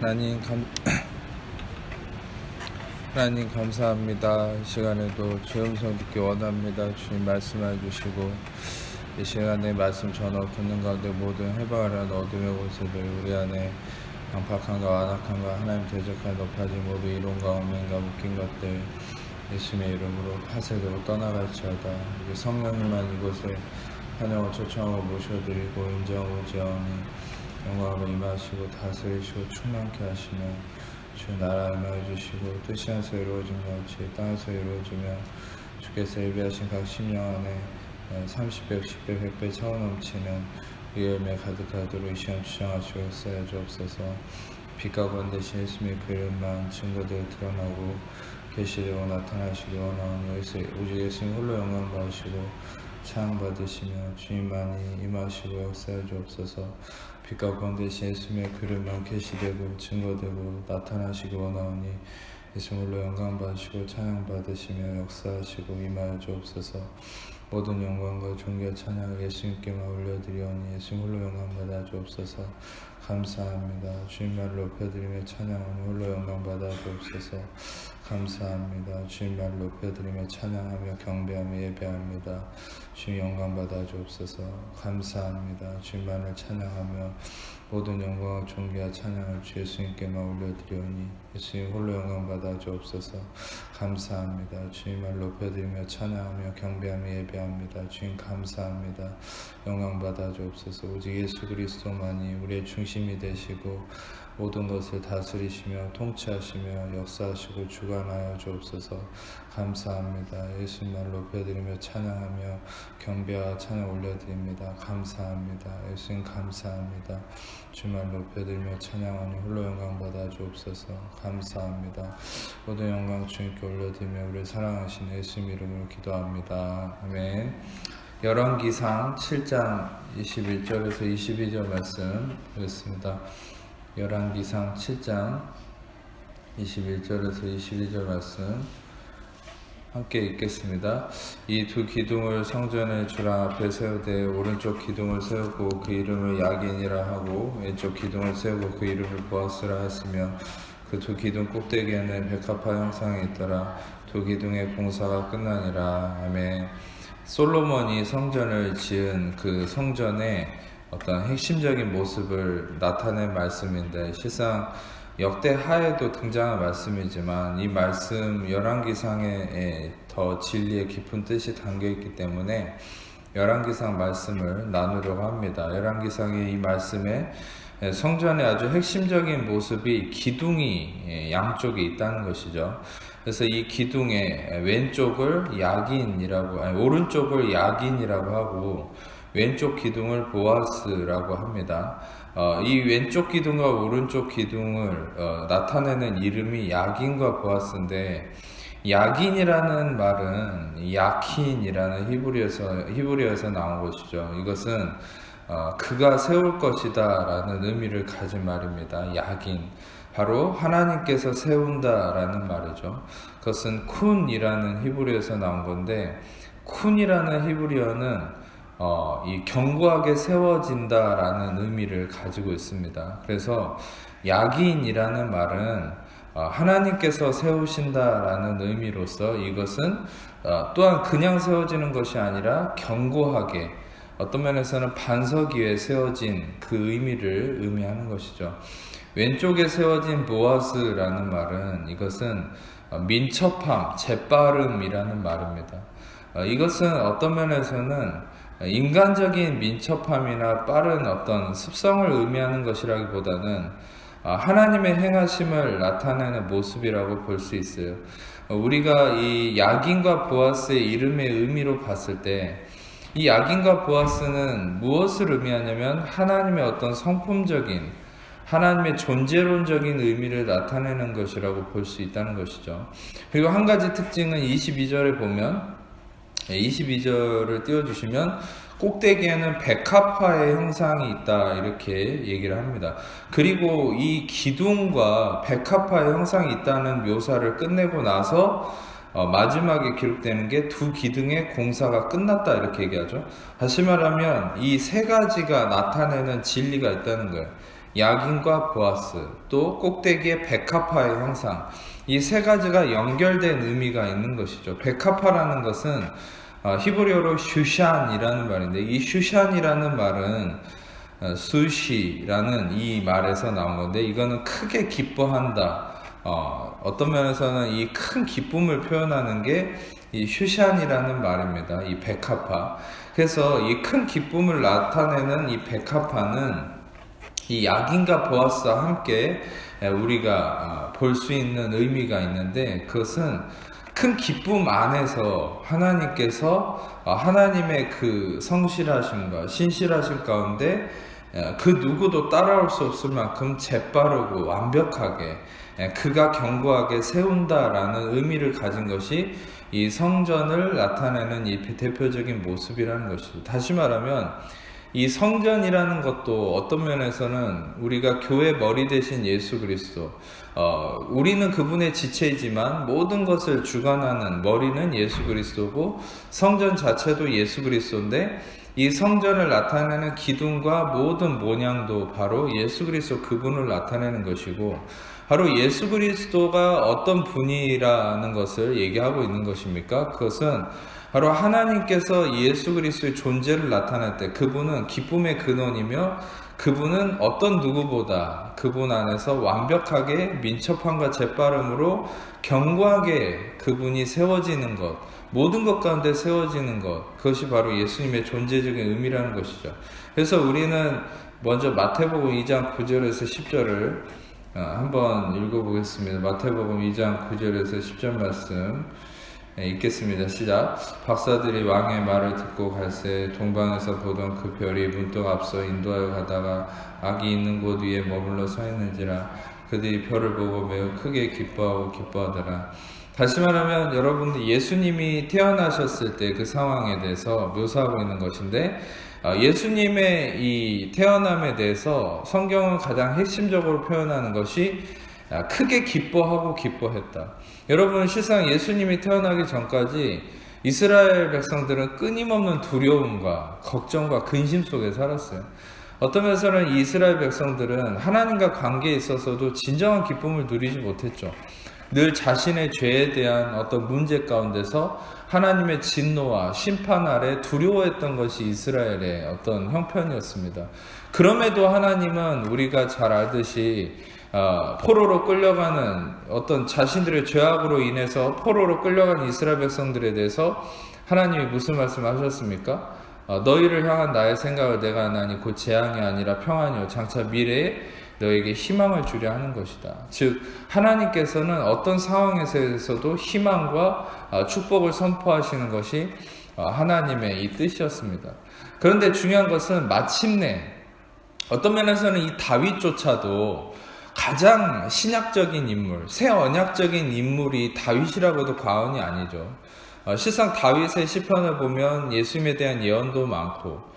하나님, 하나님 감사합니다. 이 시간에도 주의 음성 듣기 원합니다. 주님 말씀해 주시고 이 시간에 말씀 전어 듣는 가운데 모든 해방을 하는 어둠의 곳에들 우리 안에 강팍함과 완악함과 하나님 대적하여 높아진 모든 이론과 운명과 묶인 것들 예수님의 이름으로 파쇄되고 떠나갈지어다. 이제 성령님만 이곳에 환영을 초청하고 모셔드리고 인정하고 지원이 영광으로 임하시고 다스리시고 충만케 하시며 주의 나라 임하여 주시고 뜻이 하늘에서 이루어진 것 같이 땅에서 이루어지며 주께서 예비하신 각 심령 안에 30배, 10배, 100배 차고 넘치는 이 열매 가득하도록 이 시간 주장하시고 역사해 주옵소서. 빛과 권 대신 예수님의 그 이름만 증거되어 드러나고 계시되고 나타나시기 원하오니 오직 예수님 홀로 영광 받으시고 찬양 받으시며 주님만이 임하시고 역사해 주옵소서. 빛과 권 대신 예수님의 그 이름만 계시되고 증거되고 나타나시기 원하오니 예수님 홀로 영광 받으시고 찬양 받으시며 역사하시고 임하여 주옵소서. 모든 영광과 존귀와 찬양을 예수님께만 올려드리오니 예수님 홀로 영광 받아 주옵소서. 감사합니다. 주님 말 높여드리며 찬양하니 홀로 영광 받아 주옵소서. 감사합니다. 주님 말 높여드리며 찬양하며 경배하며 예배합니다. 주님 영광 받아 주옵소서. 감사합니다. 주님만을 찬양하며 모든 영광과 존귀와 찬양을 주 예수님께만 올려드리오니 예수님 홀로 영광 받아 주옵소서. 감사합니다. 주님 말 높여드리며 찬양하며 경배하며 예배합니다. 주님 감사합니다. 영광 받아 주옵소서. 오직 예수 그리스도만이 우리의 중심이 되시고 모든 것을 다스리시며 통치하시며 역사하시고 주관하여 주옵소서. 감사합니다. 예수님 말 높여드리며 찬양하며 경배와 찬양 올려드립니다. 감사합니다. 예수님 감사합니다. 주말 높여드리며 찬양하니 홀로 영광 받아 주옵소서. 감사합니다. 모든 영광 주님께 올려드리며 우리 사랑하신 예수님 이름으로 기도합니다. 아멘. 열왕기상 7장 21절에서 22절 말씀 보겠습니다. 열왕기상 7장 21절에서 22절 말씀 함께 읽겠습니다. 이 두 기둥을 성전의 주랑 앞에 세우되 오른쪽 기둥을 세우고 그 이름을 야긴이라 하고 왼쪽 기둥을 세우고 그 이름을 보아스라 했으며 그 두 기둥 꼭대기에는 백합화 형상이 있더라. 두 기둥의 공사가 끝나니라. 아멘. 솔로몬이 성전을 지은 그 성전의 어떤 핵심적인 모습을 나타낸 말씀인데 실상 역대 하에도 등장한 말씀이지만 이 말씀 열왕기상에 더 진리의 깊은 뜻이 담겨있기 때문에 열왕기상 말씀을 나누려고 합니다. 열왕기상의 이 말씀에 성전의 아주 핵심적인 모습이 기둥이 양쪽에 있다는 것이죠. 그래서 이 기둥의 왼쪽을 야긴이라고, 오른쪽을 야긴이라고 하고 왼쪽 기둥을 보아스라고 합니다. 이 왼쪽 기둥과 오른쪽 기둥을 나타내는 이름이 야긴과 보아스인데 야긴이라는 말은 야킨이라는 히브리어에서 나온 것이죠. 이것은 그가 세울 것이다 라는 의미를 가진 말입니다. 야긴, 바로 하나님께서 세운다 라는 말이죠. 그것은 쿤이라는 히브리어에서 나온 건데 쿤이라는 히브리어는 이 견고하게 세워진다 라는 의미를 가지고 있습니다. 그래서 야긴이라는 말은 하나님께서 세우신다 라는 의미로서 이것은 또한 그냥 세워지는 것이 아니라 견고하게 어떤 면에서는 반석 위에 세워진 그 의미를 의미하는 것이죠. 왼쪽에 세워진 보아스라는 말은 이것은 민첩함, 재빠름이라는 말입니다. 이것은 어떤 면에서는 인간적인 민첩함이나 빠른 어떤 습성을 의미하는 것이라기보다는 하나님의 행하심을 나타내는 모습이라고 볼 수 있어요. 우리가 이 야긴과 보아스의 이름의 의미로 봤을 때 이 야긴과 보아스는 무엇을 의미하냐면 하나님의 어떤 성품적인 하나님의 존재론적인 의미를 나타내는 것이라고 볼 수 있다는 것이죠. 그리고 한 가지 특징은 22절에 보면 22절을 띄워주시면 꼭대기에는 백합화의 형상이 있다 이렇게 얘기를 합니다. 그리고 이 기둥과 백합화의 형상이 있다는 묘사를 끝내고 나서 마지막에 기록되는 게 두 기둥의 공사가 끝났다 이렇게 얘기하죠. 다시 말하면 이 세 가지가 나타내는 진리가 있다는 거예요. 야긴과 보아스, 또 꼭대기의 백합화의 형상, 이 세 가지가 연결된 의미가 있는 것이죠. 백합화라는 것은 히브리어로 슈샨이라는 말인데, 이 슈샨이라는 말은 수시라는 이 말에서 나온 건데, 이거는 크게 기뻐한다. 어떤 면에서는 이 큰 기쁨을 표현하는 게 이 슈샨이라는 말입니다. 이 백합화. 그래서 이 큰 기쁨을 나타내는 이 백합화는 이 야긴과 보아스와 함께 우리가 볼 수 있는 의미가 있는데, 그것은 큰 기쁨 안에서 하나님께서 하나님의 그 성실하심과 신실하심 가운데 그 누구도 따라올 수 없을 만큼 재빠르고 완벽하게 그가 견고하게 세운다라는 의미를 가진 것이 이 성전을 나타내는 이 대표적인 모습이라는 것이죠. 다시 말하면 이 성전이라는 것도 어떤 면에서는 우리가 교회 머리 대신 예수 그리스도, 우리는 그분의 지체이지만 모든 것을 주관하는 머리는 예수 그리스도고, 성전 자체도 예수 그리스도인데, 이 성전을 나타내는 기둥과 모든 모양도 바로 예수 그리스도 그분을 나타내는 것이고, 바로 예수 그리스도가 어떤 분이라는 것을 얘기하고 있는 것입니까? 그것은 바로 하나님께서 예수 그리스도의 존재를 나타낼 때 그분은 기쁨의 근원이며, 그분은 어떤 누구보다 그분 안에서 완벽하게 민첩함과 재빠름으로 견고하게 그분이 세워지는 것, 모든 것 가운데 세워지는 것, 그것이 바로 예수님의 존재적인 의미라는 것이죠. 그래서 우리는 먼저 마태복음 2장 9절에서 10절을 한번 읽어보겠습니다. 마태복음 2장 9절에서 10절 말씀 읽겠습니다. 시작. 박사들이 왕의 말을 듣고 갈새 동방에서 보던 그 별이 문득 앞서 인도하여 가다가 악이 있는 곳 위에 머물러 서 있는지라 그들이 별을 보고 매우 크게 기뻐하더라. 다시 말하면 여러분들 예수님이 태어나셨을 때 그 상황에 대해서 묘사하고 있는 것인데, 예수님의 이 태어남에 대해서 성경은 가장 핵심적으로 표현하는 것이 크게 기뻐하고 기뻐했다. 여러분, 실상 예수님이 태어나기 전까지 이스라엘 백성들은 끊임없는 두려움과 걱정과 근심 속에 살았어요. 어떤 면에서는 이 이스라엘 백성들은 하나님과 관계에 있어서도 진정한 기쁨을 누리지 못했죠. 늘 자신의 죄에 대한 어떤 문제 가운데서 하나님의 진노와 심판 아래 두려워했던 것이 이스라엘의 어떤 형편이었습니다. 그럼에도 하나님은 우리가 잘 알듯이 포로로 끌려가는 어떤 자신들의 죄악으로 인해서 포로로 끌려간 이스라엘 백성들에 대해서 하나님이 무슨 말씀을 하셨습니까? 너희를 향한 나의 생각을 내가 하나니 곧 재앙이 아니라 평안이요 장차 미래에 너에게 희망을 주려 하는 것이다. 즉 하나님께서는 어떤 상황에서도 희망과 축복을 선포하시는 것이 하나님의 이 뜻이었습니다. 그런데 중요한 것은 마침내 어떤 면에서는 이 다윗조차도 가장 신약적인 인물, 새 언약적인 인물이 다윗이라고도 과언이 아니죠. 실상 다윗의 시편을 보면 예수님에 대한 예언도 많고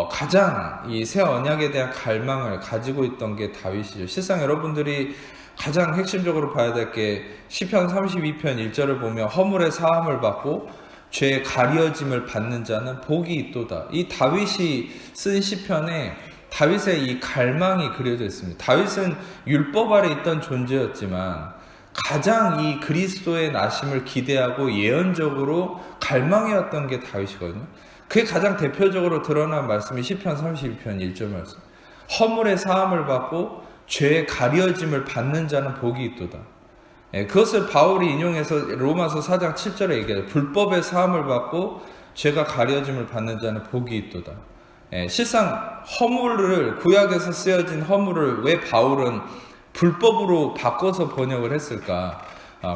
가장 이 새 언약에 대한 갈망을 가지고 있던 게 다윗이죠. 실상 여러분들이 가장 핵심적으로 봐야 될 게 시편 32편 1절을 보면 허물의 사함을 받고 죄의 가려짐을 받는 자는 복이 있도다. 이 다윗이 쓴 시편에 다윗의 이 갈망이 그려져 있습니다. 다윗은 율법 아래 있던 존재였지만 가장 이 그리스도의 나심을 기대하고 예언적으로 갈망해왔던 게 다윗이거든요. 그게 가장 대표적으로 드러난 말씀이 시편 32편 1절 말씀. 허물의 사함을 받고 죄의 가려짐을 받는 자는 복이 있도다. 그것을 바울이 인용해서 로마서 4장 7절에 얘기해요. 불법의 사함을 받고 죄가 가려짐을 받는 자는 복이 있도다. 실상 허물을, 구약에서 쓰여진 허물을 왜 바울은 불법으로 바꿔서 번역을 했을까?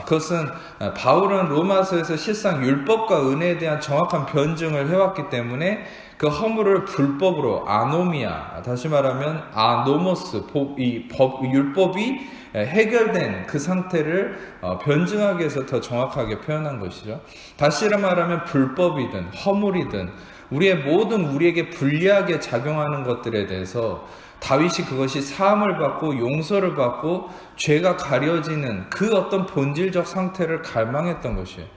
그것은 바울은 로마서에서 실상 율법과 은혜에 대한 정확한 변증을 해왔기 때문에 그 허물을 불법으로 아노미아, 다시 말하면 아노모스, 율법이 해결된 그 상태를 변증하기 위해서 더 정확하게 표현한 것이죠. 다시 말하면 불법이든 허물이든 우리에게 불리하게 작용하는 것들에 대해서 다윗이 그것이 사함을 받고 용서를 받고 죄가 가려지는 그 어떤 본질적 상태를 갈망했던 것이에요.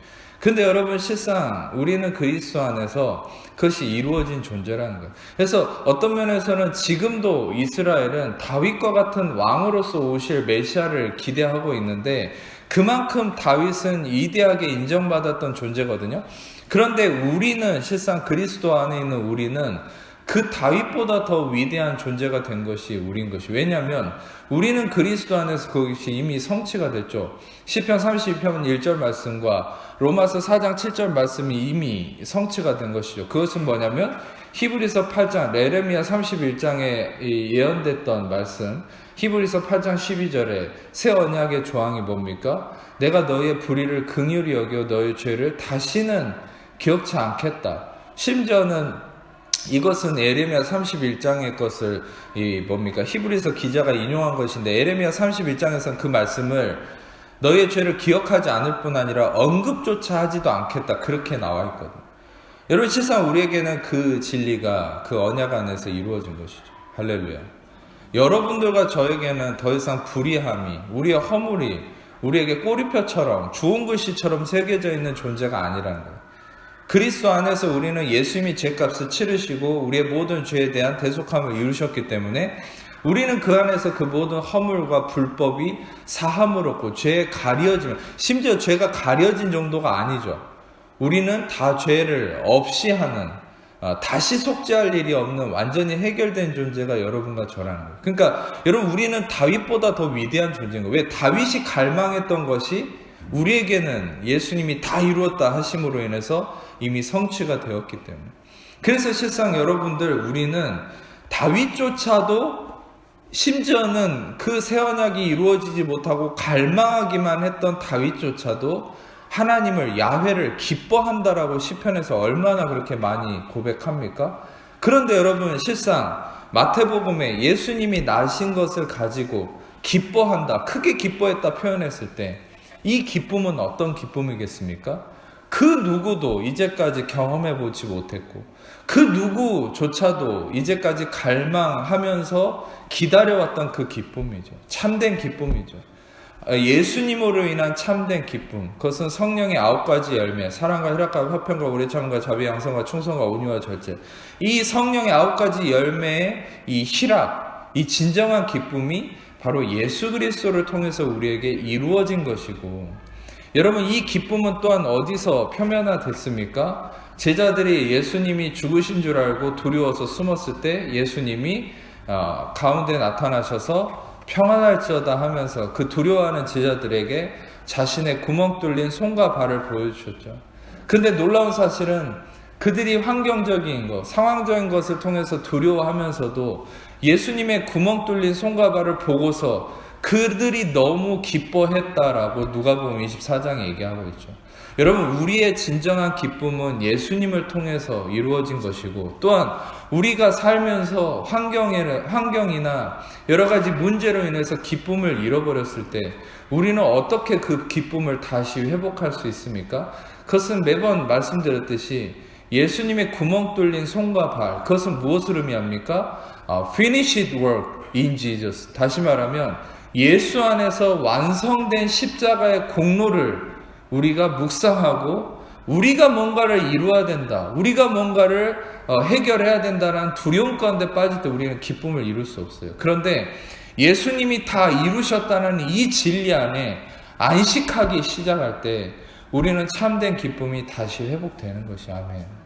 근데 여러분 실상 우리는 그리스도 안에서 그것이 이루어진 존재라는 거예요. 그래서 어떤 면에서는 지금도 이스라엘은 다윗과 같은 왕으로서 오실 메시아를 기대하고 있는데 그만큼 다윗은 위대하게 인정받았던 존재거든요. 그런데 우리는 실상 그리스도 안에 있는 우리는 그 다윗보다 더 위대한 존재가 된 것이 우리인 것이. 왜냐하면 우리는 그리스도 안에서 그것이 이미 성취가 됐죠. 시편 32편 1절 말씀과 로마서 4장 7절 말씀이 이미 성취가 된 것이죠. 그것은 뭐냐면 히브리서 8장 예레미야 31장에 예언됐던 말씀, 히브리서 8장 12절에 새 언약의 조항이 뭡니까? 내가 너의 불의를 긍휼히 여겨 너의 죄를 다시는 기억치 않겠다. 심지어는 이것은 예레미야 31장의 것을 히브리서 기자가 인용한 것인데 예레미야 31장에서는 그 말씀을 너의 죄를 기억하지 않을 뿐 아니라 언급조차 하지도 않겠다 그렇게 나와 있거든요. 여러분 실상 우리에게는 그 진리가 그 언약 안에서 이루어진 것이죠. 할렐루야. 여러분들과 저에게는 더 이상 불의함이 우리의 허물이 우리에게 꼬리표처럼 좋은 글씨처럼 새겨져 있는 존재가 아니라는 거예요. 그리스도 안에서 우리는 예수님이 죄값을 치르시고 우리의 모든 죄에 대한 대속함을 이루셨기 때문에 우리는 그 안에서 그 모든 허물과 불법이 사함을 얻고 죄에 가려지면, 심지어 죄가 가려진 정도가 아니죠. 우리는 다 죄를 없이 하는, 다시 속죄할 일이 없는 완전히 해결된 존재가 여러분과 저라는 거예요. 그러니까 여러분 우리는 다윗보다 더 위대한 존재인 거예요. 왜? 다윗이 갈망했던 것이 우리에게는 예수님이 다 이루었다 하심으로 인해서 이미 성취가 되었기 때문에. 그래서 실상 여러분들 우리는 다윗조차도 심지어는 그 새 언약이 이루어지지 못하고 갈망하기만 했던 다윗조차도 하나님을 야훼를 기뻐한다라고 시편에서 얼마나 그렇게 많이 고백합니까? 그런데 여러분 실상 마태복음에 예수님이 나신 것을 가지고 기뻐한다, 크게 기뻐했다 표현했을 때 이 기쁨은 어떤 기쁨이겠습니까? 그 누구도 이제까지 경험해 보지 못했고 그 누구조차도 이제까지 갈망하면서 기다려왔던 그 기쁨이죠. 참된 기쁨이죠. 예수님으로 인한 참된 기쁨, 그것은 성령의 9가지 열매, 사랑과 희락과 화평과 오래 참음과 자비, 양성과 충성과 온유와 절제, 이 성령의 9가지 열매의 이 희락, 이 진정한 기쁨이 바로 예수 그리스도를 통해서 우리에게 이루어진 것이고, 여러분 이 기쁨은 또한 어디서 표면화됐습니까? 제자들이 예수님이 죽으신 줄 알고 두려워서 숨었을 때 예수님이 가운데 나타나셔서 평안할지어다 하면서 그 두려워하는 제자들에게 자신의 구멍 뚫린 손과 발을 보여주셨죠. 근데 놀라운 사실은 그들이 환경적인 것, 상황적인 것을 통해서 두려워하면서도 예수님의 구멍 뚫린 손과 발을 보고서 그들이 너무 기뻐했다라고 누가복음 24장에 얘기하고 있죠. 여러분 우리의 진정한 기쁨은 예수님을 통해서 이루어진 것이고, 또한 우리가 살면서 환경이나 여러 가지 문제로 인해서 기쁨을 잃어버렸을 때 우리는 어떻게 그 기쁨을 다시 회복할 수 있습니까? 그것은 매번 말씀드렸듯이 예수님의 구멍 뚫린 손과 발, 그것은 무엇을 의미합니까? Finished work in Jesus. 다시 말하면 예수 안에서 완성된 십자가의 공로를 우리가 묵상하고 우리가 뭔가를 이루어야 된다, 우리가 뭔가를 해결해야 된다는 두려움 가운데 빠질 때 우리는 기쁨을 이룰 수 없어요. 그런데 예수님이 다 이루셨다는 이 진리 안에 안식하기 시작할 때 우리는 참된 기쁨이 다시 회복되는 것이. 아멘.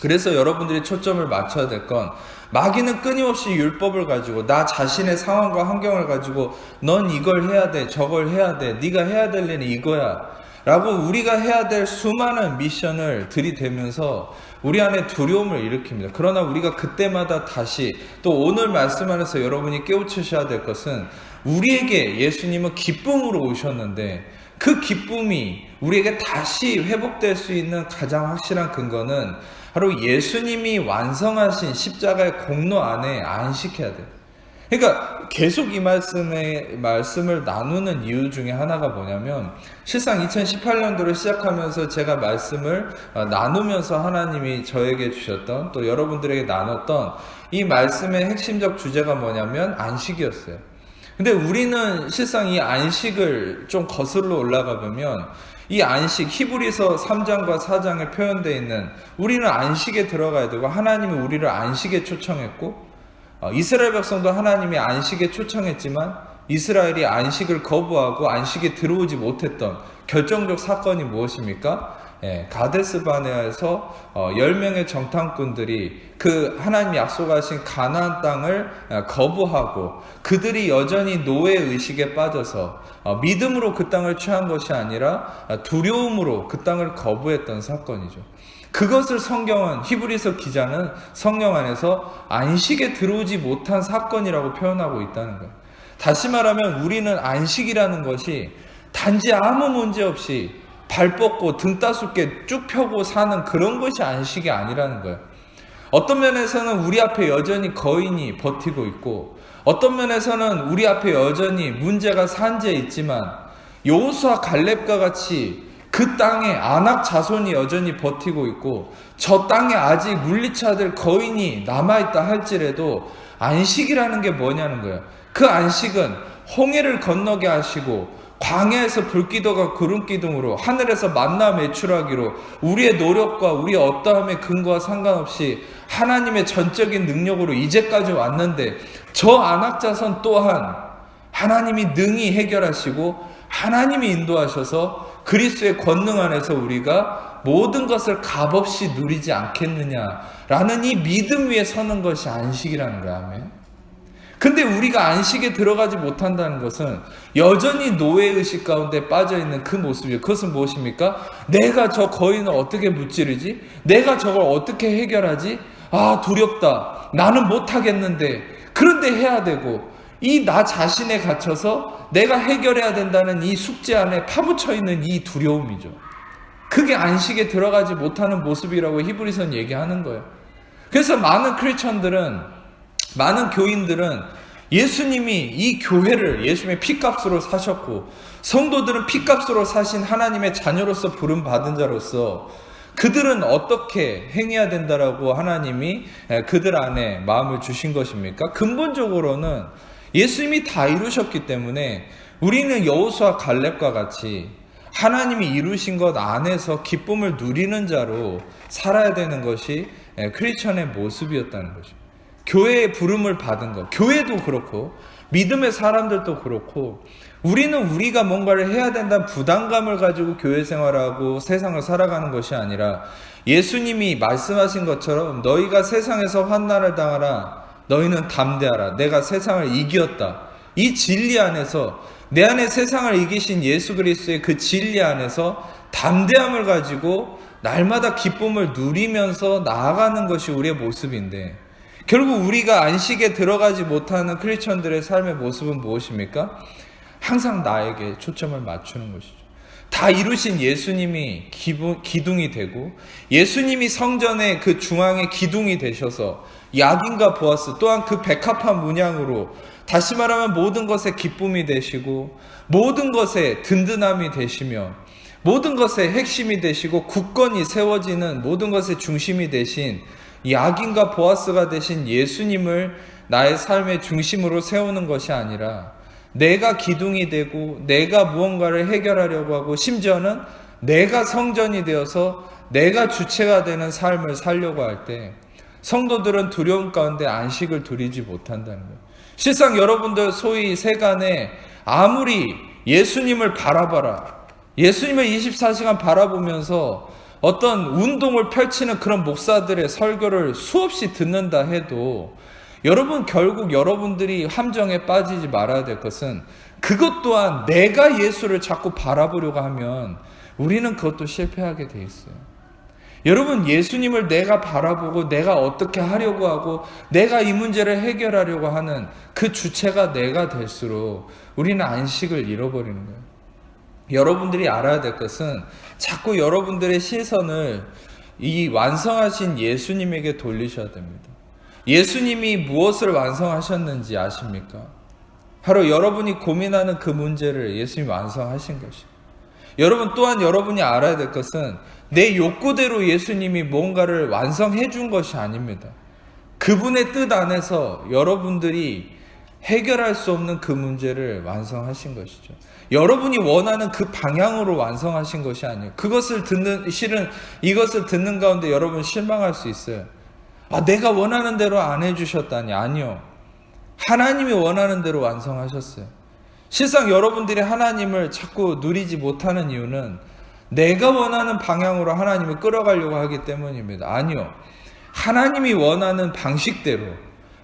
그래서 여러분들이 초점을 맞춰야 될 건, 마귀는 끊임없이 율법을 가지고 나 자신의 상황과 환경을 가지고 넌 이걸 해야 돼, 저걸 해야 돼, 네가 해야 될 일은 이거야 라고 우리가 해야 될 수많은 미션을 들이대면서 우리 안에 두려움을 일으킵니다. 그러나 우리가 그때마다 다시, 또 오늘 말씀 안에서 여러분이 깨우치셔야 될 것은, 우리에게 예수님은 기쁨으로 오셨는데 그 기쁨이 우리에게 다시 회복될 수 있는 가장 확실한 근거는 바로 예수님이 완성하신 십자가의 공로 안에 안식해야 돼요. 그러니까 계속 이 말씀을 나누는 이유 중에 하나가 뭐냐면, 실상 2018년도를 시작하면서 제가 말씀을 나누면서 하나님이 저에게 주셨던, 또 여러분들에게 나눴던 이 말씀의 핵심적 주제가 뭐냐면 안식이었어요. 근데 우리는 실상 이 안식을 좀 거슬러 올라가 보면 이 안식, 히브리서 3장과 4장에 표현되어 있는 우리는 안식에 들어가야 되고 하나님이 우리를 안식에 초청했고 이스라엘 백성도 하나님이 안식에 초청했지만 이스라엘이 안식을 거부하고 안식에 들어오지 못했던 결정적 사건이 무엇입니까? 가데스 바네아에서 10명의 정탐꾼들이 그 하나님이 약속하신 가나안 땅을 거부하고 그들이 여전히 노예의식에 빠져서 믿음으로 그 땅을 취한 것이 아니라 두려움으로 그 땅을 거부했던 사건이죠. 그것을 성경은, 히브리서 기자는 성경 안에서 안식에 들어오지 못한 사건이라고 표현하고 있다는 거예요. 다시 말하면 우리는 안식이라는 것이 단지 아무 문제 없이 발 뻗고 등 따숩게 쭉 펴고 사는 그런 것이 안식이 아니라는 거예요. 어떤 면에서는 우리 앞에 여전히 거인이 버티고 있고 어떤 면에서는 우리 앞에 여전히 문제가 산재해 있지만 여호수아 갈렙과 같이 그 땅에 아낙 자손이 여전히 버티고 있고 저 땅에 아직 물리쳐야 될 거인이 남아있다 할지라도 안식이라는 게 뭐냐는 거예요. 그 안식은 홍해를 건너게 하시고 광야에서 불기둥과 구름기둥으로 하늘에서 만나 매출하기로 우리의 노력과 우리의 어떠함의 근거와 상관없이 하나님의 전적인 능력으로 이제까지 왔는데 저 안악자선 또한 하나님이 능히 해결하시고 하나님이 인도하셔서 그리스도의 권능 안에서 우리가 모든 것을 값없이 누리지 않겠느냐라는 이 믿음 위에 서는 것이 안식이라는 거야. 아멘. 근데 우리가 안식에 들어가지 못한다는 것은 여전히 노예의식 가운데 빠져있는 그 모습이에요. 그것은 무엇입니까? 내가 저 거인을 어떻게 무찌르지? 내가 저걸 어떻게 해결하지? 아, 두렵다. 나는 못하겠는데. 그런데 해야 되고 이 나 자신에 갇혀서 내가 해결해야 된다는 이 숙제 안에 파묻혀 있는 이 두려움이죠. 그게 안식에 들어가지 못하는 모습이라고 히브리서는 얘기하는 거예요. 그래서 많은 크리스천들은, 많은 교인들은 예수님이 이 교회를 예수님의 피값으로 사셨고 성도들은 피값으로 사신 하나님의 자녀로서 부름받은 자로서 그들은 어떻게 행해야 된다라고 하나님이 그들 안에 마음을 주신 것입니까? 근본적으로는 예수님이 다 이루셨기 때문에 우리는 여호수아 갈렙과 같이 하나님이 이루신 것 안에서 기쁨을 누리는 자로 살아야 되는 것이 크리스천의 모습이었다는 것입니다. 교회의 부름을 받은 것, 교회도 그렇고 믿음의 사람들도 그렇고 우리는 우리가 뭔가를 해야 된다는 부담감을 가지고 교회 생활하고 세상을 살아가는 것이 아니라 예수님이 말씀하신 것처럼 너희가 세상에서 환난을 당하라, 너희는 담대하라, 내가 세상을 이겼다. 이 진리 안에서 내 안에 세상을 이기신 예수 그리스도의 그 진리 안에서 담대함을 가지고 날마다 기쁨을 누리면서 나아가는 것이 우리의 모습인데 결국 우리가 안식에 들어가지 못하는 크리스천들의 삶의 모습은 무엇입니까? 항상 나에게 초점을 맞추는 것이죠. 다 이루신 예수님이 기둥이 되고 예수님이 성전의 그 중앙에 기둥이 되셔서 야긴과 보아스 또한 그 백합화 문양으로 다시 말하면 모든 것의 기쁨이 되시고 모든 것의 든든함이 되시며 모든 것의 핵심이 되시고 굳건히 세워지는 모든 것의 중심이 되신 야긴과 보아스가 되신 예수님을 나의 삶의 중심으로 세우는 것이 아니라 내가 기둥이 되고 내가 무언가를 해결하려고 하고 심지어는 내가 성전이 되어서 내가 주체가 되는 삶을 살려고 할 때 성도들은 두려움 가운데 안식을 누리지 못한다는 거예요. 실상 여러분들 소위 세간에 아무리 예수님을 바라봐라, 예수님을 24시간 바라보면서 어떤 운동을 펼치는 그런 목사들의 설교를 수없이 듣는다 해도 여러분 결국 여러분들이 함정에 빠지지 말아야 될 것은 그것 또한 내가 예수를 자꾸 바라보려고 하면 우리는 그것도 실패하게 돼 있어요. 여러분 예수님을 내가 바라보고 내가 어떻게 하려고 하고 내가 이 문제를 해결하려고 하는 그 주체가 내가 될수록 우리는 안식을 잃어버리는 거예요. 여러분들이 알아야 될 것은 자꾸 여러분들의 시선을 이 완성하신 예수님에게 돌리셔야 됩니다. 예수님이 무엇을 완성하셨는지 아십니까? 바로 여러분이 고민하는 그 문제를 예수님이 완성하신 것이에요. 여러분 또한 여러분이 알아야 될 것은 내 욕구대로 예수님이 뭔가를 완성해 준 것이 아닙니다. 그분의 뜻 안에서 여러분들이 해결할 수 없는 그 문제를 완성하신 것이죠. 여러분이 원하는 그 방향으로 완성하신 것이 아니에요. 실은 이것을 듣는 가운데 여러분 실망할 수 있어요. 내가 원하는 대로 안 해주셨다니. 아니요. 하나님이 원하는 대로 완성하셨어요. 실상 여러분들이 하나님을 자꾸 누리지 못하는 이유는 내가 원하는 방향으로 하나님을 끌어가려고 하기 때문입니다. 아니요. 하나님이 원하는 방식대로,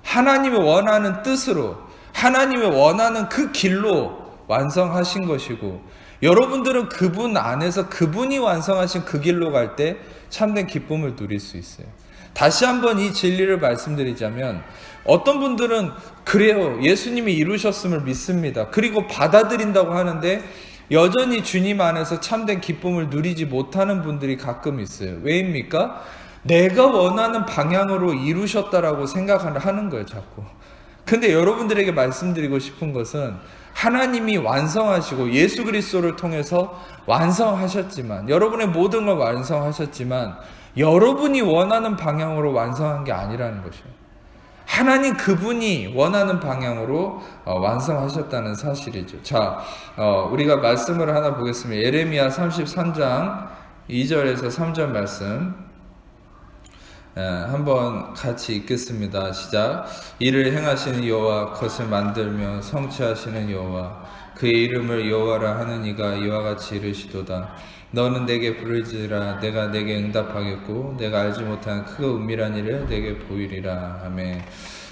하나님이 원하는 뜻으로, 하나님이 원하는 그 길로 완성하신 것이고, 여러분들은 그분 안에서 그분이 완성하신 그 길로 갈 때 참된 기쁨을 누릴 수 있어요. 다시 한번 이 진리를 말씀드리자면, 어떤 분들은 그래요, 예수님이 이루셨음을 믿습니다. 그리고 받아들인다고 하는데 여전히 주님 안에서 참된 기쁨을 누리지 못하는 분들이 가끔 있어요. 왜입니까? 내가 원하는 방향으로 이루셨다라고 생각하는 거예요, 자꾸. 근데 여러분들에게 말씀드리고 싶은 것은 하나님이 완성하시고 예수 그리스도를 통해서 완성하셨지만, 여러분의 모든 걸 완성하셨지만 여러분이 원하는 방향으로 완성한 게 아니라는 것이에요. 하나님 그분이 원하는 방향으로 완성하셨다는 사실이죠. 자, 우리가 말씀을 하나 보겠습니다. 예레미야 33장 2절에서 3절 말씀 한번 같이 읽겠습니다. 시작. 이를 행하시는 여호와, 것을 만들며 성취하시는 여호와, 그의 이름을 여호와라 하는 이가 이와 같이 이르시도다. 너는 내게 부르짖으라. 내가 내게 응답하겠고 내가 알지 못한 크고 은밀한 일을 내게 보이리라. 아멘.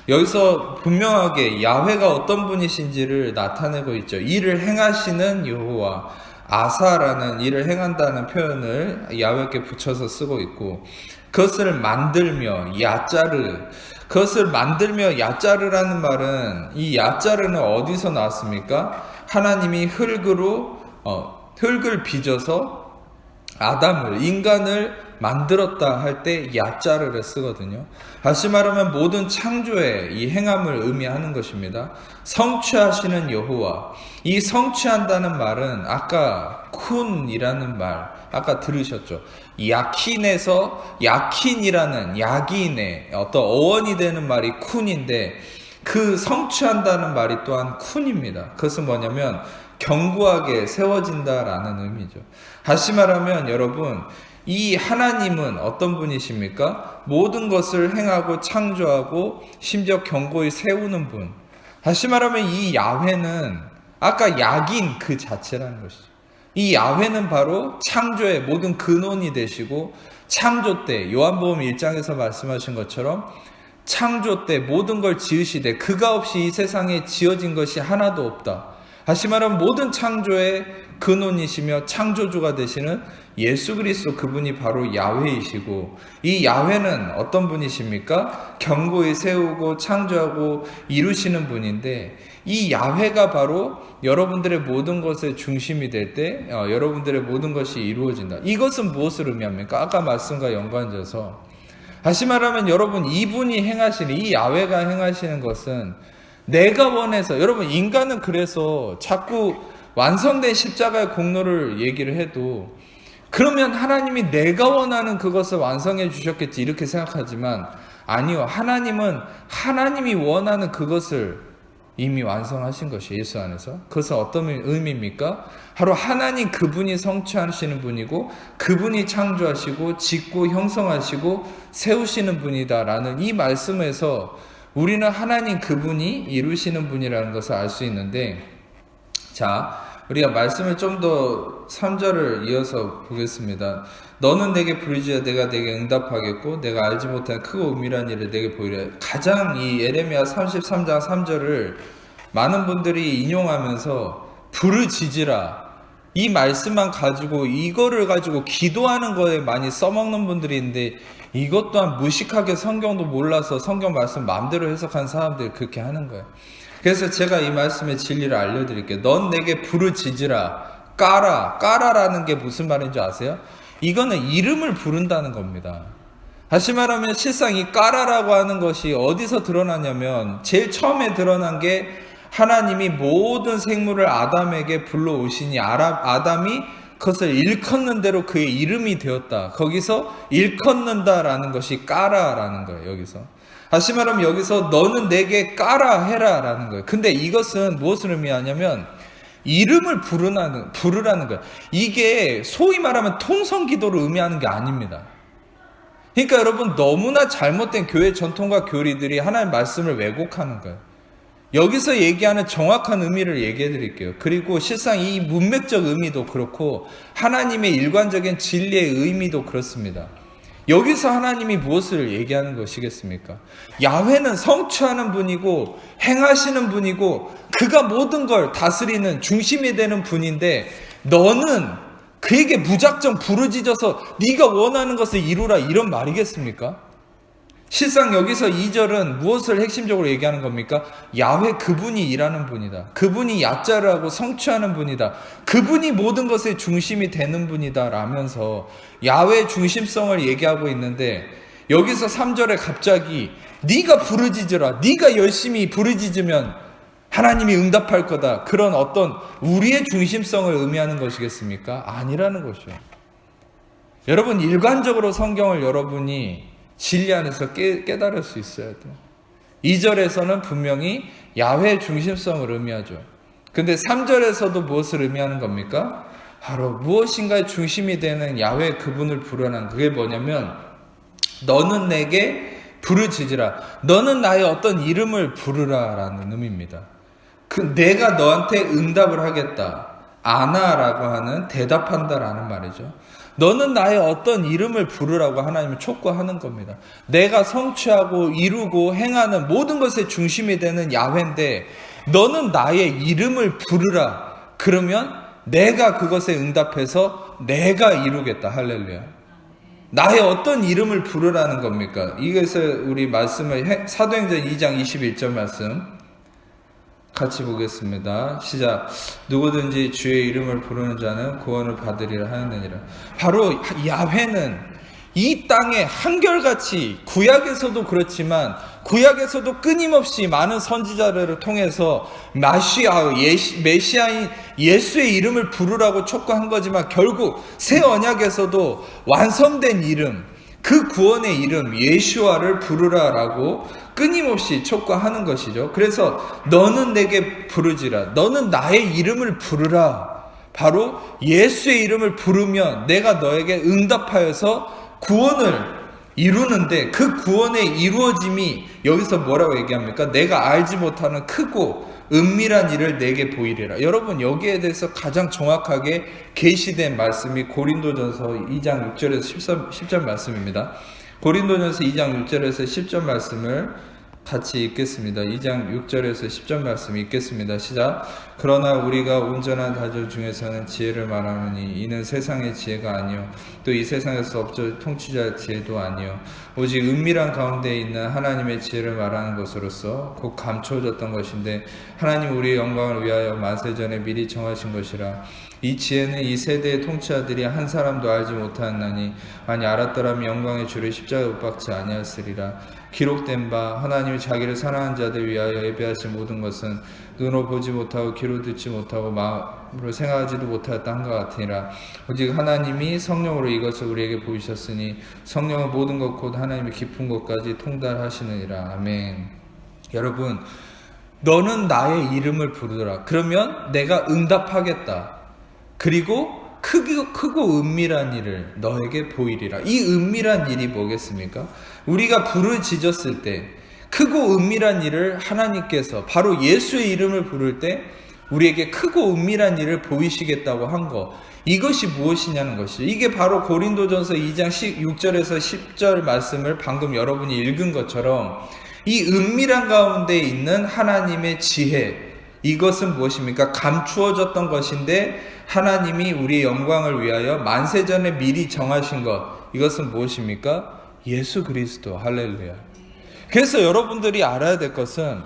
여기서 분명하게 야훼가 어떤 분이신지를 나타내고 있죠. 이를 행하시는 여호와, 아사라는 일을 행한다는 표현을 야훼께 붙여서 쓰고 있고, 그것을 만들며 야짜르, 그것을 만들며 야짜르라는 말은, 이 야짜르는 어디서 나왔습니까? 하나님이 흙을 빚어서 인간을 만들었다 할 때 야짜르를 쓰거든요. 다시 말하면 모든 창조의 이 행함을 의미하는 것입니다. 성취하시는 여호와, 이 성취한다는 말은 아까 쿤이라는 말 아까 들으셨죠? 야킨이라는 야긴의 어떤 어원이 되는 말이 쿤인데, 그 성취한다는 말이 또한 쿤입니다. 그것은 뭐냐면 견고하게 세워진다라는 의미죠. 다시 말하면 여러분, 이 하나님은 어떤 분이십니까? 모든 것을 행하고 창조하고 심지어 견고히 세우는 분. 다시 말하면 이 야훼는 아까 야긴 그 자체라는 것이죠. 이 야훼는 바로 창조의 모든 근원이 되시고, 창조 때 요한복음 1장에서 말씀하신 것처럼 창조 때 모든 걸 지으시되 그가 없이 이 세상에 지어진 것이 하나도 없다. 다시 말하면 모든 창조의 근원이시며 창조주가 되시는 예수 그리스도, 그분이 바로 야훼이시고, 이 야훼는 어떤 분이십니까? 견고히 세우고 창조하고 이루시는 분인데, 이 야훼가 바로 여러분들의 모든 것의 중심이 될 때 여러분들의 모든 것이 이루어진다. 이것은 무엇을 의미합니까? 아까 말씀과 연관져서 다시 말하면 여러분, 이분이 행하시는, 이 야훼가 행하시는 것은 내가 원해서, 여러분 인간은 그래서 자꾸 완성된 십자가의 공로를 얘기를 해도, 그러면 하나님이 내가 원하는 그것을 완성해 주셨겠지 이렇게 생각하지만, 아니요, 하나님은 하나님이 원하는 그것을 이미 완성하신 것이 예수 안에서. 그것은 어떤 의미입니까? 바로 하나님 그분이 성취하시는 분이고, 그분이 창조하시고 짓고 형성하시고 세우시는 분이다라는 이 말씀에서 우리는 하나님 그분이 이루시는 분이라는 것을 알 수 있는데, 자, 우리가 말씀을 좀 더 3절을 이어서 보겠습니다. 너는 내게 부르짖어 내가 내게 응답하겠고 내가 알지 못한 크고 은밀한 일을 내게 보이리라. 가장 이 예레미야 33장 3절을 많은 분들이 인용하면서 부르짖으라, 이 말씀만 가지고, 이거를 가지고 기도하는 거에 많이 써먹는 분들이 있는데, 이것 또한 무식하게 성경도 몰라서 성경 말씀 마음대로 해석한 사람들이 그렇게 하는 거예요. 그래서 제가 이 말씀의 진리를 알려드릴게요. 넌 내게 부르짖으라. 까라라는 게 무슨 말인 줄 아세요? 이거는 이름을 부른다는 겁니다. 다시 말하면 실상 이 까라라고 하는 것이 어디서 드러나냐면, 제일 처음에 드러난 게 하나님이 모든 생물을 아담에게 불러오시니 아담이 그것을 일컫는 대로 그의 이름이 되었다. 거기서 일컫는다라는 것이 까라라는 거예요. 여기서 다시 말하면 여기서 너는 내게 까라 해라 라는 거예요. 근데 이것은 무엇을 의미하냐면 이름을 부르라는 거예요. 이게 소위 말하면 통성기도를 의미하는 게 아닙니다. 그러니까 여러분, 너무나 잘못된 교회 전통과 교리들이 하나님의 말씀을 왜곡하는 거예요. 여기서 얘기하는 정확한 의미를 얘기해 드릴게요. 그리고 실상 이 문맥적 의미도 그렇고 하나님의 일관적인 진리의 의미도 그렇습니다. 여기서 하나님이 무엇을 얘기하는 것이겠습니까? 야훼는 성취하는 분이고 행하시는 분이고 그가 모든 걸 다스리는 중심이 되는 분인데, 너는 그에게 무작정 부르짖어서 네가 원하는 것을 이루라, 이런 말이겠습니까? 실상 여기서 2절은 무엇을 핵심적으로 얘기하는 겁니까? 야훼 그분이 일하는 분이다. 그분이 야자를 하고 성취하는 분이다. 그분이 모든 것의 중심이 되는 분이다 라면서 야훼 중심성을 얘기하고 있는데, 여기서 3절에 갑자기 네가 부르짖으라, 네가 열심히 부르짖으면 하나님이 응답할 거다, 그런 어떤 우리의 중심성을 의미하는 것이겠습니까? 아니라는 것이죠. 여러분, 일관적으로 성경을 여러분이 진리 안에서 깨달을 수 있어야 돼요. 2절에서는 분명히 야훼 중심성을 의미하죠. 근데 3절에서도 무엇을 의미하는 겁니까? 바로 무엇인가의 중심이 되는 야훼 그분을 부르는, 그게 뭐냐면 너는 내게 부르짖으라, 너는 나의 어떤 이름을 부르라 라는 의미입니다. 내가 너한테 응답을 하겠다, 아나라고 하는 대답한다 라는 말이죠. 너는 나의 어떤 이름을 부르라고 하나님은 촉구하는 겁니다. 내가 성취하고 이루고 행하는 모든 것의 중심이 되는 야훼인데 너는 나의 이름을 부르라. 그러면 내가 그것에 응답해서 내가 이루겠다. 할렐루야. 나의 어떤 이름을 부르라는 겁니까? 이것을 우리 말씀을 사도행전 2장 21절 말씀 같이 보겠습니다. 시작. 누구든지 주의 이름을 부르는 자는 구원을 받으리라 하였느니라. 바로 야훼는 이 땅에 한결같이, 구약에서도 그렇지만 구약에서도 끊임없이 많은 선지자들을 통해서 메시아인 예수의 이름을 부르라고 촉구한 거지만, 결국 새 언약에서도 완성된 이름, 그 구원의 이름 예수아를 부르라라고 끊임없이 촉구하는 것이죠. 그래서 너는 내게 부르지라, 너는 나의 이름을 부르라. 바로 예수의 이름을 부르면 내가 너에게 응답하여서 구원을 이루는데, 그 구원의 이루어짐이 여기서 뭐라고 얘기합니까? 내가 알지 못하는 크고 은밀한 일을 내게 보이리라. 여러분, 여기에 대해서 가장 정확하게 계시된 말씀이 고린도전서 2장 6절에서 10절 말씀입니다. 고린도전서 2장 6절에서 10절 말씀을 같이 읽겠습니다. 2장 6절에서 10절 말씀 읽겠습니다. 시작. 그러나 우리가 온전한 다조 중에서는 지혜를 말하노니 이는 세상의 지혜가 아니요 또 이 세상에서 업적 통치자의 지혜도 아니요 오직 은밀한 가운데 있는 하나님의 지혜를 말하는 것으로서 곧 감추어졌던 것인데, 하나님 우리의 영광을 위하여 만세전에 미리 정하신 것이라. 이 지혜는 이 세대의 통치자들이 한 사람도 알지 못하였나니 만약 알았더라면 영광의 주를 십자가에 못 박지 아니하였으리라. 기록된 바 하나님이 자기를 사랑하는 자들 위하여 예배하신 모든 것은 눈으로 보지 못하고 귀로 듣지 못하고 마음으로 생각하지도 못하였다 한 것 같으니라. 오직 하나님이 성령으로 이것을 우리에게 보이셨으니 성령은 모든 것 곧 하나님의 깊은 것까지 통달하시느니라. 아멘. 여러분, 너는 나의 이름을 부르라. 그러면 내가 응답하겠다. 그리고 크고 은밀한 일을 너에게 보이리라. 이 은밀한 일이 뭐겠습니까? 우리가 부르짖었을 때 크고 은밀한 일을 하나님께서 바로 예수의 이름을 부를 때 우리에게 크고 은밀한 일을 보이시겠다고 한 것, 이것이 무엇이냐는 것이죠. 이게 바로 고린도전서 2장 6절에서 10절 말씀을 방금 여러분이 읽은 것처럼 이 은밀한 가운데 있는 하나님의 지혜, 이것은 무엇입니까? 감추어졌던 것인데 하나님이 우리의 영광을 위하여 만세전에 미리 정하신 것, 이것은 무엇입니까? 예수 그리스도. 할렐루야. 그래서 여러분들이 알아야 될 것은,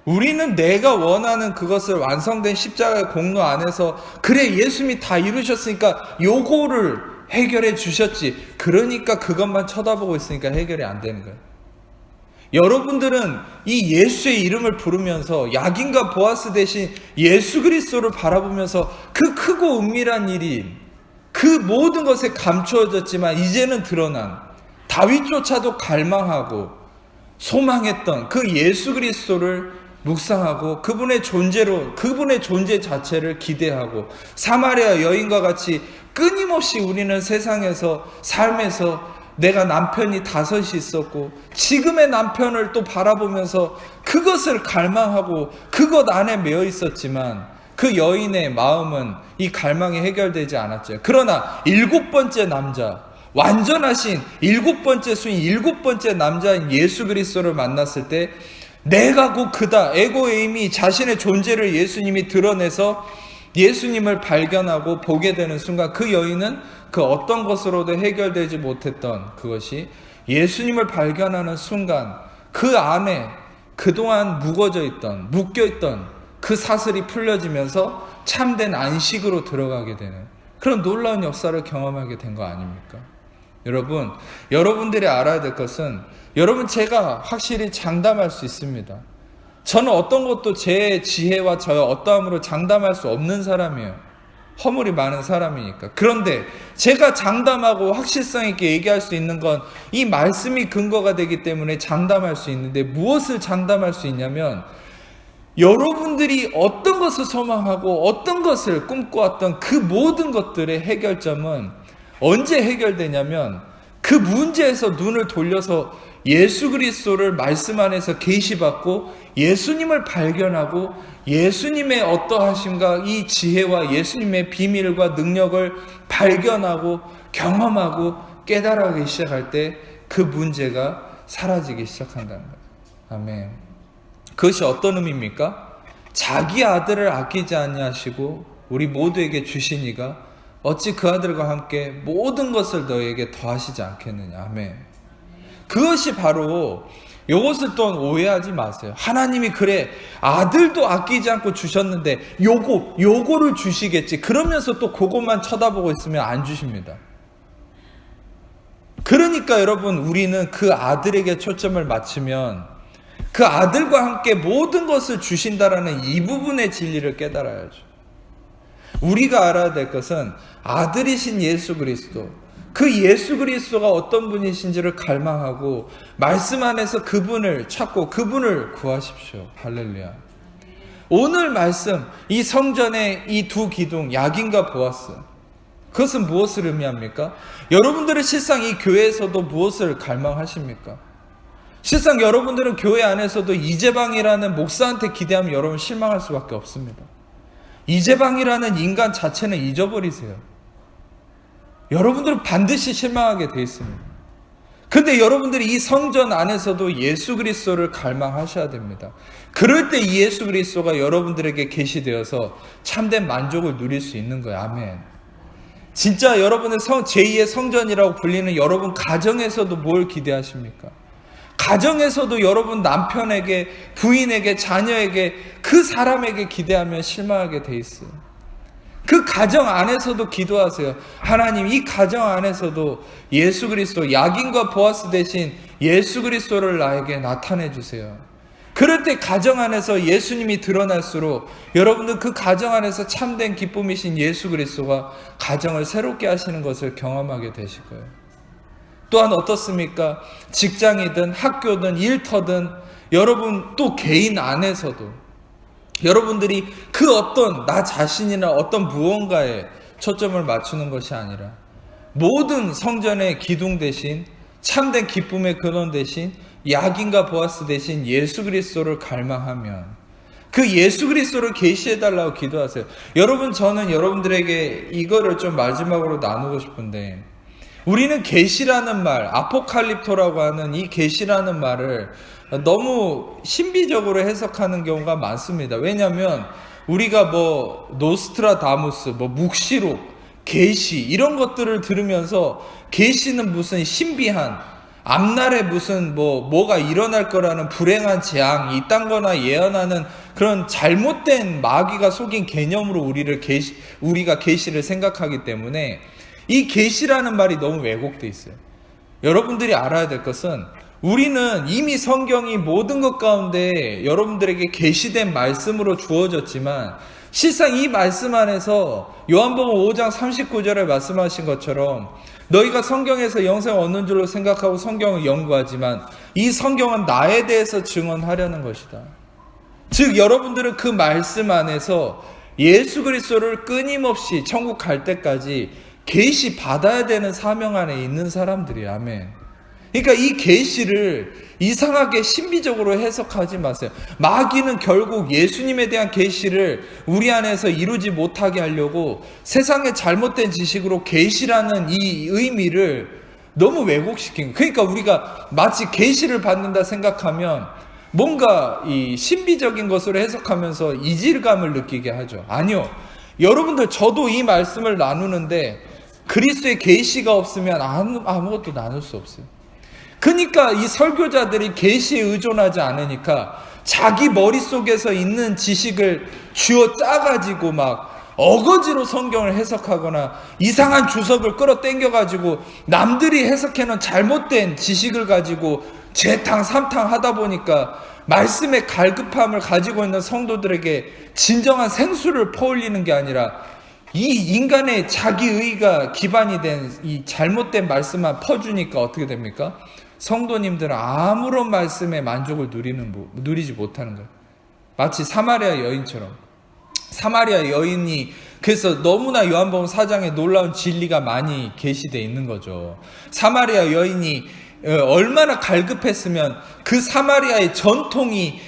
우리는 내가 원하는 그것을 완성된 십자가의 공로 안에서 그래 예수님이 다 이루셨으니까 요거를 해결해 주셨지, 그러니까 그것만 쳐다보고 있으니까 해결이 안 되는 거예요. 여러분들은 이 예수의 이름을 부르면서 야긴과 보아스 대신 예수 그리스도를 바라보면서 그 크고 은밀한 일이 그 모든 것에 감추어졌지만 이제는 드러난 다윗조차도 갈망하고 소망했던 그 예수 그리스도를 묵상하고 그분의 존재로, 그분의 존재 자체를 기대하고, 사마리아 여인과 같이 끊임없이 우리는 세상에서, 삶에서 내가 남편이 5이 있었고 지금의 남편을 또 바라보면서 그것을 갈망하고 그것 안에 매여 있었지만, 그 여인의 마음은 이 갈망이 해결되지 않았죠. 그러나 7번째 남자, 완전하신 7번째 수인 7번째 남자인 예수 그리스도를 만났을 때 내가 곧 그다, 에고에임이 자신의 존재를 예수님이 드러내서 예수님을 발견하고 보게 되는 순간, 그 여인은 그 어떤 것으로도 해결되지 못했던 그것이 예수님을 발견하는 순간, 그 안에 그동안 묶여있던 그 사슬이 풀려지면서 참된 안식으로 들어가게 되는 그런 놀라운 역사를 경험하게 된 거 아닙니까? 여러분, 여러분들이 알아야 될 것은, 여러분, 제가 확실히 장담할 수 있습니다. 저는 어떤 것도 제 지혜와 저의 어떠함으로 장담할 수 없는 사람이에요. 허물이 많은 사람이니까. 그런데 제가 장담하고 확실성 있게 얘기할 수 있는 건 이 말씀이 근거가 되기 때문에 장담할 수 있는데, 무엇을 장담할 수 있냐면, 여러분들이 어떤 것을 소망하고 어떤 것을 꿈꿔왔던 그 모든 것들의 해결점은 언제 해결되냐면, 그 문제에서 눈을 돌려서 예수 그리스도를 말씀 안에서 계시받고 예수님을 발견하고 예수님의 어떠하심과 이 지혜와 예수님의 비밀과 능력을 발견하고 경험하고 깨달아가기 시작할 때 그 문제가 사라지기 시작한다는 거예요. 아멘. 그것이 어떤 의미입니까? 자기 아들을 아끼지 아니하시고 우리 모두에게 주시니가 어찌 그 아들과 함께 모든 것을 너에게 더하시지 않겠느냐. 아멘. 그것이 바로, 요것을 또 오해하지 마세요. 하나님이 그래 아들도 아끼지 않고 주셨는데 요거를 주시겠지, 그러면서 또 그것만 쳐다보고 있으면 안 주십니다. 그러니까 여러분, 우리는 그 아들에게 초점을 맞추면 그 아들과 함께 모든 것을 주신다라는 이 부분의 진리를 깨달아야죠. 우리가 알아야 될 것은 아들이신 예수 그리스도, 그 예수 그리스도가 어떤 분이신지를 갈망하고 말씀 안에서 그분을 찾고 그분을 구하십시오. 할렐루야. 오늘 말씀, 이 성전의 이 두 기둥, 야긴과 보아스, 그것은 무엇을 의미합니까? 여러분들은 실상 이 교회에서도 무엇을 갈망하십니까? 실상 여러분들은 교회 안에서도 이재방이라는 목사한테 기대하면 여러분 실망할 수밖에 없습니다. 이재방이라는 인간 자체는 잊어버리세요. 여러분들은 반드시 실망하게 되어 있습니다. 근데 여러분들이 이 성전 안에서도 예수 그리스도를 갈망하셔야 됩니다. 그럴 때 이 예수 그리스도가 여러분들에게 계시되어서 참된 만족을 누릴 수 있는 거예요. 아멘. 진짜 여러분의 제2의 성전이라고 불리는 여러분 가정에서도 뭘 기대하십니까? 가정에서도 여러분 남편에게, 부인에게, 자녀에게, 그 사람에게 기대하면 실망하게 돼 있어요. 그 가정 안에서도 기도하세요. 하나님, 이 가정 안에서도 예수 그리스도, 야긴과 보아스 대신 예수 그리스도를 나에게 나타내 주세요. 그럴 때 가정 안에서 예수님이 드러날수록 여러분들 그 가정 안에서 참된 기쁨이신 예수 그리스도가 가정을 새롭게 하시는 것을 경험하게 되실 거예요. 또한 어떻습니까? 직장이든 학교든 일터든 여러분 또 개인 안에서도 여러분들이 그 어떤 나 자신이나 어떤 무언가에 초점을 맞추는 것이 아니라 모든 성전의 기둥 대신, 참된 기쁨의 근원 대신, 야긴과 보아스 대신 예수 그리스도를 갈망하면 그 예수 그리스도를 계시해달라고 기도하세요. 여러분, 저는 여러분들에게 이거를 좀 마지막으로 나누고 싶은데, 우리는 계시라는 말, 아포칼립토라고 하는 이 계시라는 말을 너무 신비적으로 해석하는 경우가 많습니다. 왜냐하면 우리가 노스트라다무스, 묵시록, 계시 이런 것들을 들으면서 계시는 무슨 신비한, 앞날에 무슨 뭐가 일어날 거라는 불행한 재앙이 있단 거나 예언하는 그런 잘못된 마귀가 속인 개념으로 우리가 계시를 생각하기 때문에 이 계시라는 말이 너무 왜곡돼 있어요. 여러분들이 알아야 될 것은, 우리는 이미 성경이 모든 것 가운데 여러분들에게 계시된 말씀으로 주어졌지만 실상 이 말씀 안에서 요한복음 5장 39절에 말씀하신 것처럼 너희가 성경에서 영생을 얻는 줄로 생각하고 성경을 연구하지만 이 성경은 나에 대해서 증언하려는 것이다. 즉 여러분들은 그 말씀 안에서 예수 그리스도를 끊임없이 천국 갈 때까지 계시 받아야 되는 사명 안에 있는 사람들이에요. 아멘. 그러니까 이 계시를 이상하게 신비적으로 해석하지 마세요. 마귀는 결국 예수님에 대한 계시를 우리 안에서 이루지 못하게 하려고 세상의 잘못된 지식으로 계시라는 이 의미를 너무 왜곡시킨 거예요. 그러니까 우리가 마치 계시를 받는다 생각하면 뭔가 이 신비적인 것으로 해석하면서 이질감을 느끼게 하죠. 아니요. 여러분들 저도 이 말씀을 나누는데 그리스도의 계시가 없으면 아무것도 나눌 수 없어요. 그러니까 이 설교자들이 계시에 의존하지 않으니까 자기 머릿속에서 있는 지식을 쥐어 짜가지고 막 어거지로 성경을 해석하거나 이상한 주석을 끌어당겨가지고 남들이 해석해놓은 잘못된 지식을 가지고 재탕 삼탕 하다 보니까 말씀의 갈급함을 가지고 있는 성도들에게 진정한 생수를 퍼올리는 게 아니라 이 인간의 자기의가 기반이 된 이 잘못된 말씀만 퍼주니까 어떻게 됩니까? 성도님들은 아무런 말씀의 만족을 누리지 못하는 거예요. 마치 사마리아 여인처럼. 사마리아 여인이 그래서 너무나 요한복음 4장에 놀라운 진리가 많이 계시되어 있는 거죠. 사마리아 여인이 얼마나 갈급했으면 그 사마리아의 전통이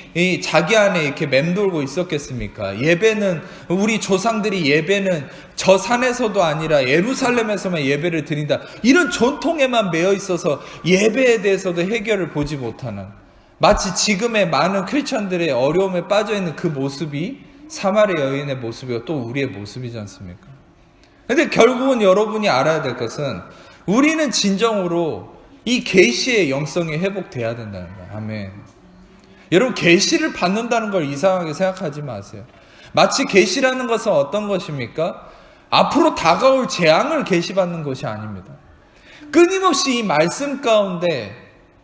자기 안에 이렇게 맴돌고 있었겠습니까? 예배는 우리 조상들이 예배는 저 산에서도 아니라 예루살렘에서만 예배를 드린다. 이런 전통에만 매여 있어서 예배에 대해서도 해결을 보지 못하는 마치 지금의 많은 크리스천들의 어려움에 빠져 있는 그 모습이 사마리아 여인의 모습이고 또 우리의 모습이지 않습니까? 근데 결국은 여러분이 알아야 될 것은 우리는 진정으로 이 계시의 영성이 회복돼야 된다는 거예요. 아멘. 여러분 계시를 받는다는 걸 이상하게 생각하지 마세요. 마치 계시라는 것은 어떤 것입니까? 앞으로 다가올 재앙을 계시받는 것이 아닙니다. 끊임없이 이 말씀 가운데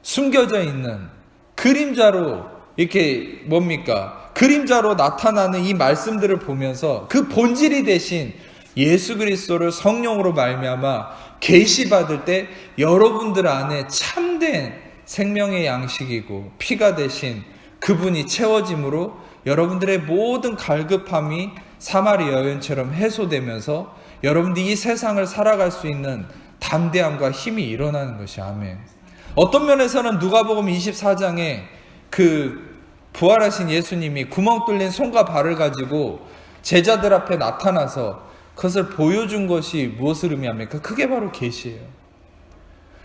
숨겨져 있는 그림자로 이렇게 뭡니까? 그림자로 나타나는 이 말씀들을 보면서 그 본질이 되신 예수 그리스도를 성령으로 말미암아 계시받을 때 여러분들 안에 참된 생명의 양식이고 피가 되신 그분이 채워짐으로 여러분들의 모든 갈급함이 사마리아 여인처럼 해소되면서 여러분들이 이 세상을 살아갈 수 있는 담대함과 힘이 일어나는 것이 아멘. 어떤 면에서는 누가복음 24장에 그 부활하신 예수님이 구멍 뚫린 손과 발을 가지고 제자들 앞에 나타나서 그것을 보여준 것이 무엇을 의미합니까? 그게 바로 계시예요.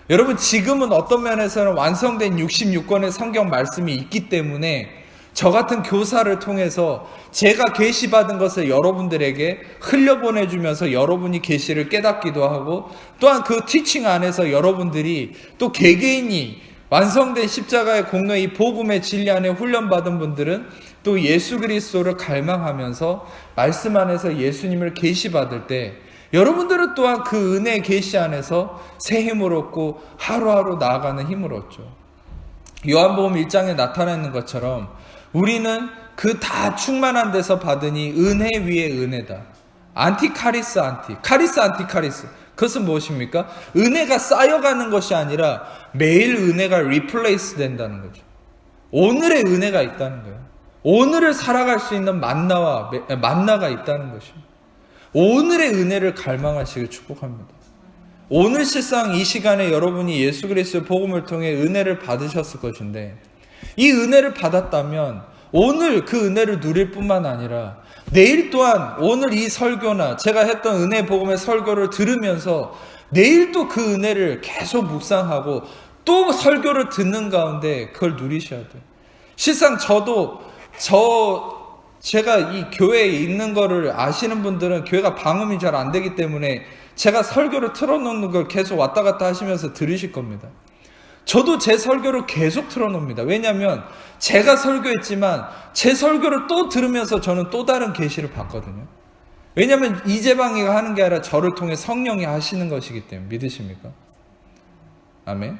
여러분 지금은 어떤 면에서는 완성된 66권의 성경 말씀이 있기 때문에 저 같은 교사를 통해서 제가 계시받은 것을 여러분들에게 흘려보내주면서 여러분이 계시를 깨닫기도 하고 또한 그 티칭 안에서 여러분들이 또 개개인이 완성된 십자가의 공로의 이 복음의 진리 안에 훈련받은 분들은 또 예수 그리스도를 갈망하면서 말씀 안에서 예수님을 계시받을 때 여러분들은 또한 그 은혜의 계시 안에서 새 힘을 얻고 하루하루 나아가는 힘을 얻죠. 요한복음 1장에 나타나 있는 것처럼 우리는 그 다 충만한 데서 받으니 은혜 위에 은혜다. 안티카리스 카리스 안티카리스. 그것은 무엇입니까? 은혜가 쌓여가는 것이 아니라 매일 은혜가 리플레이스 된다는 거죠. 오늘의 은혜가 있다는 거예요. 오늘을 살아갈 수 있는 만나가 있다는 것입니다. 오늘의 은혜를 갈망하시길 축복합니다. 오늘 실상 이 시간에 여러분이 예수 그리스도의 복음을 통해 은혜를 받으셨을 것인데 이 은혜를 받았다면 오늘 그 은혜를 누릴 뿐만 아니라 내일 또한 오늘 이 설교나 제가 했던 은혜 복음의 설교를 들으면서 내일 또 그 은혜를 계속 묵상하고 또 설교를 듣는 가운데 그걸 누리셔야 돼요. 실상 제가 이 교회에 있는 거를 아시는 분들은 교회가 방음이 잘 안 되기 때문에 제가 설교를 틀어놓는 걸 계속 왔다 갔다 하시면서 들으실 겁니다. 저도 제 설교를 계속 틀어놓습니다. 왜냐하면 제가 설교했지만 제 설교를 또 들으면서 저는 또 다른 계시를 받거든요. 왜냐하면 이재방이가 하는 게 아니라 저를 통해 성령이 하시는 것이기 때문에. 믿으십니까? 아멘.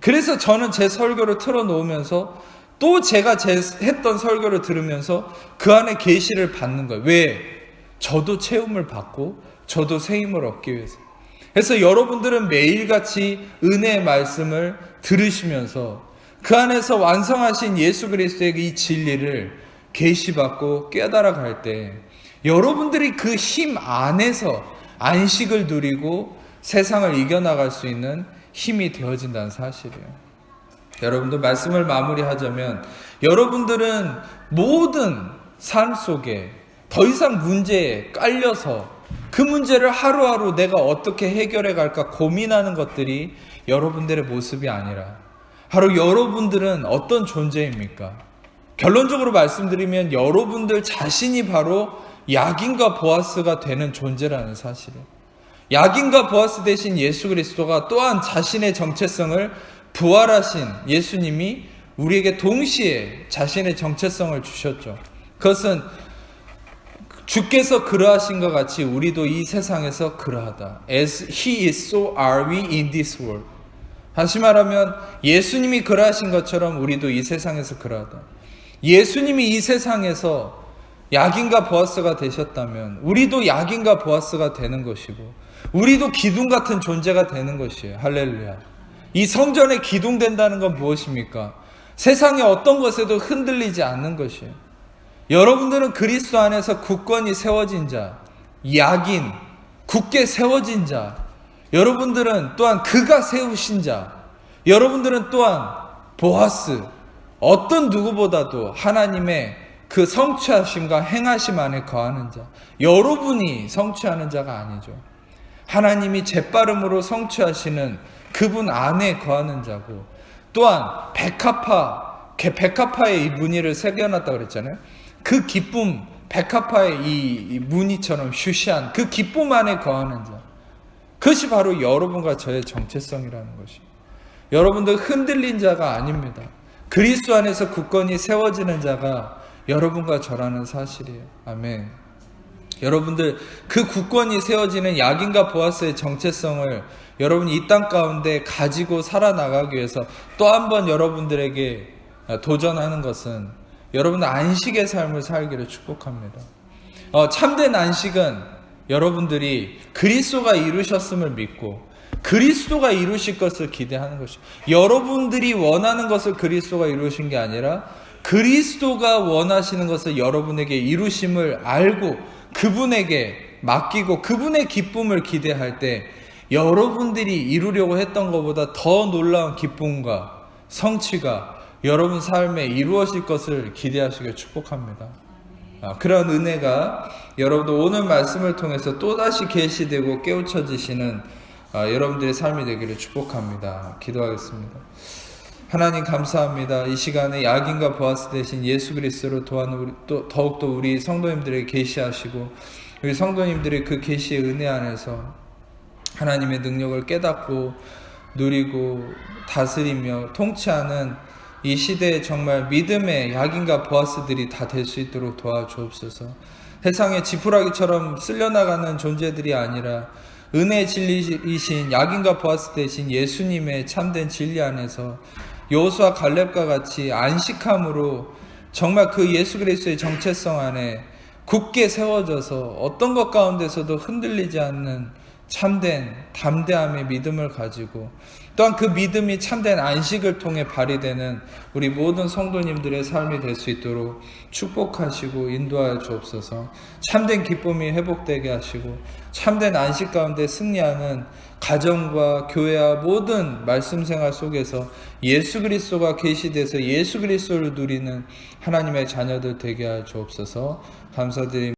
그래서 저는 제 설교를 틀어놓으면서 또 제가 했던 설교를 들으면서 그 안에 계시를 받는 거예요. 왜? 저도 체험을 받고 저도 새 힘을 얻기 위해서. 그래서 여러분들은 매일같이 은혜의 말씀을 들으시면서 그 안에서 완성하신 예수 그리스도의 이 진리를 계시받고 깨달아 갈 때 여러분들이 그 힘 안에서 안식을 누리고 세상을 이겨나갈 수 있는 힘이 되어진다는 사실이에요. 여러분들 말씀을 마무리하자면 여러분들은 모든 삶 속에 더 이상 문제에 깔려서 그 문제를 하루하루 내가 어떻게 해결해 갈까 고민하는 것들이 여러분들의 모습이 아니라 바로 여러분들은 어떤 존재입니까? 결론적으로 말씀드리면 여러분들 자신이 바로 야긴과 보아스가 되는 존재라는 사실이에요. 야긴과 보아스 대신 예수 그리스도가 또한 자신의 정체성을 부활하신 예수님이 우리에게 동시에 자신의 정체성을 주셨죠. 그것은 주께서 그러하신 것 같이 우리도 이 세상에서 그러하다. As He is, so are we in this world. 다시 말하면 예수님이 그러하신 것처럼 우리도 이 세상에서 그러하다. 예수님이 이 세상에서 야긴과 보아스가 되셨다면 우리도 야긴과 보아스가 되는 것이고 우리도 기둥 같은 존재가 되는 것이에요. 할렐루야. 이 성전에 기둥된다는 건 무엇입니까? 세상의 어떤 것에도 흔들리지 않는 것이에요. 여러분들은 그리스도 안에서 굳건히 세워진 자, 야긴, 굳게 세워진 자, 여러분들은 또한 그가 세우신 자, 여러분들은 또한 보아스, 어떤 누구보다도 하나님의 그 성취하심과 행하심 안에 거하는 자, 여러분이 성취하는 자가 아니죠. 하나님이 재빠름으로 성취하시는 그분 안에 거하는 자고, 또한 백합화의 이 무늬를 새겨놨다고 그랬잖아요. 그 기쁨, 백합화의 이 무늬처럼 슈시한 그 기쁨 안에 거하는 자, 그것이 바로 여러분과 저의 정체성이라는 것입니다. 여러분들 흔들린 자가 아닙니다. 그리스도 안에서 굳건히 세워지는 자가 여러분과 저라는 사실이에요. 아멘. 여러분들 그 굳건히 세워지는 야긴과 보아스의 정체성을 여러분이 이 땅 가운데 가지고 살아나가기 위해서 또 한 번 여러분들에게 도전하는 것은 여러분들 안식의 삶을 살기를 축복합니다. 참된 안식은 여러분들이 그리스도가 이루셨음을 믿고 그리스도가 이루실 것을 기대하는 것이죠. 여러분들이 원하는 것을 그리스도가 이루신 게 아니라 그리스도가 원하시는 것을 여러분에게 이루심을 알고 그분에게 맡기고 그분의 기쁨을 기대할 때 여러분들이 이루려고 했던 것보다 더 놀라운 기쁨과 성취가 여러분 삶에 이루어질 것을 기대하시길 축복합니다. 그런 은혜가 여러분들 오늘 말씀을 통해서 또다시 계시되고 깨우쳐지시는 여러분들의 삶이 되기를 축복합니다. 기도하겠습니다. 하나님 감사합니다. 이 시간에 야긴과 보아스 대신 예수 그리스도로 더욱더 우리 성도님들에게 계시하시고 우리 성도님들의 그 계시의 은혜 안에서 하나님의 능력을 깨닫고 누리고 다스리며 통치하는 이 시대에 정말 믿음의 야긴과 보아스들이 다 될 수 있도록 도와주옵소서. 세상의 지푸라기처럼 쓸려나가는 존재들이 아니라 은혜의 진리이신 야긴과 보아스 대신 예수님의 참된 진리 안에서 여호수아 갈렙과 같이 안식함으로 정말 그 예수 그리스도의 정체성 안에 굳게 세워져서 어떤 것 가운데서도 흔들리지 않는 참된 담대함의 믿음을 가지고 또한 그 믿음이 참된 안식을 통해 발휘되는 우리 모든 성도님들의 삶이 될 수 있도록 축복하시고 인도하여 주옵소서. 참된 기쁨이 회복되게 하시고 참된 안식 가운데 승리하는 가정과 교회와 모든 말씀 생활 속에서 예수 그리스도가 계시돼서 예수 그리스도를 누리는 하나님의 자녀들 되게 하여 주옵소서. 감사드립니다.